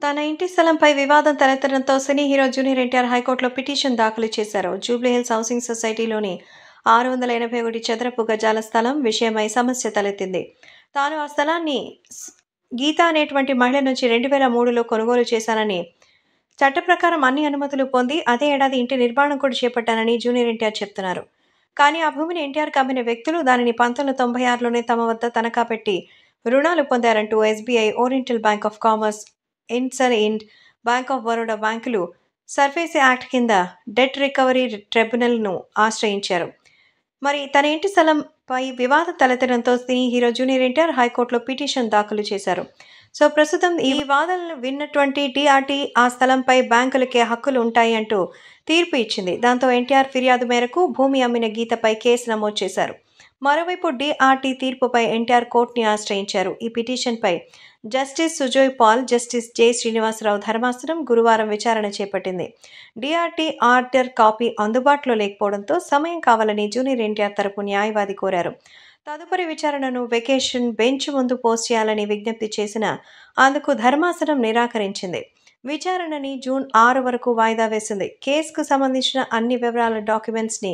తన ఇంటి స్థలంపై వివాదం తలెత్తడంతో సినీ హీరో జూనియర్ ఎన్టీఆర్ హైకోర్టులో పిటిషన్ దాఖలు చేశారు. జూబ్లీహిల్స్ హౌసింగ్ సొసైటీలోని 681 చదరపు గజాల స్థలం విషయమై సమస్య తలెత్తింది. తాను ఆ స్థలాన్ని గీత అనేటువంటి మహిళ నుంచి 2003లో కొనుగోలు చేశానని, చట్ట ప్రకారం అన్ని అనుమతులు పొంది అదే ఏడాది ఇంటి నిర్మాణం కూడా చేపట్టానని జూనియర్ ఎన్టీఆర్ చెప్తున్నారు. కానీ ఆ భూమిని ఎన్టీఆర్కి అమ్మిన వ్యక్తులు దానిని 1996లోనే తమ వద్ద తనఖా పెట్టి రుణాలు పొందారంటూ SBI, oriental bank of commerce, ఇన్సర్ ఇండ్, బ్యాంక్ ఆఫ్ బరోడా బ్యాంకులు సర్ఫేసీ యాక్ట్ కింద డెట్ రికవరీ ట్రిబ్యునల్ను ఆశ్రయించారు. మరి తన ఇంటి స్థలంపై వివాదం తలెత్తడంతో సినీ హీరో జూనియర్ ఎన్టీఆర్ హైకోర్టులో పిటిషన్ దాఖలు చేశారు. ప్రస్తుతం ఈ వాదనలు విన్నటువంటి టీఆర్టీ ఆ స్థలంపై బ్యాంకులకే హక్కులు ఉంటాయి అంటూ తీర్పు ఇచ్చింది. దాంతో ఎన్టీఆర్ ఫిర్యాదు మేరకు భూమి అమ్మిన గీతపై కేసు నమోదు చేశారు. మరోవైపు డీఆర్టీ తీర్పుపై ఎన్టీఆర్ కోర్టుని ఆశ్రయించారు. ఈ పిటిషన్పై justice Sujoy Paul, justice J Srinivasarao ధర్మాసనం గురువారం విచారణ చేపట్టింది. డీఆర్టీ ఆర్డర్ కాపీ అందుబాటులో లేకపోవడంతో సమయం కావాలని జూనియర్ ఎన్టీఆర్ తరపు న్యాయవాది కోరారు. తదుపరి విచారణను వెకేషన్ బెంచ్ ముందు పోస్ట్ చేయాలని విజ్ఞప్తి చేసినా అందుకు ధర్మాసనం నిరాకరించింది. విచారణని జూన్ 6 వరకు వాయిదా వేసింది. కేసుకు సంబంధించిన అన్ని వివరాల డాక్యుమెంట్స్ని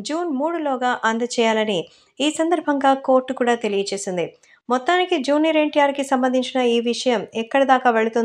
జూన్ 3లోగా అందజేయాలని ఈ సందర్భంగా కోర్టు కూడా తెలియజేసింది. మొత్తానికి జూనియర్ ఎన్టీఆర్కి సంబంధించిన ఈ విషయం ఎక్కడి దాకా వెళుతుంది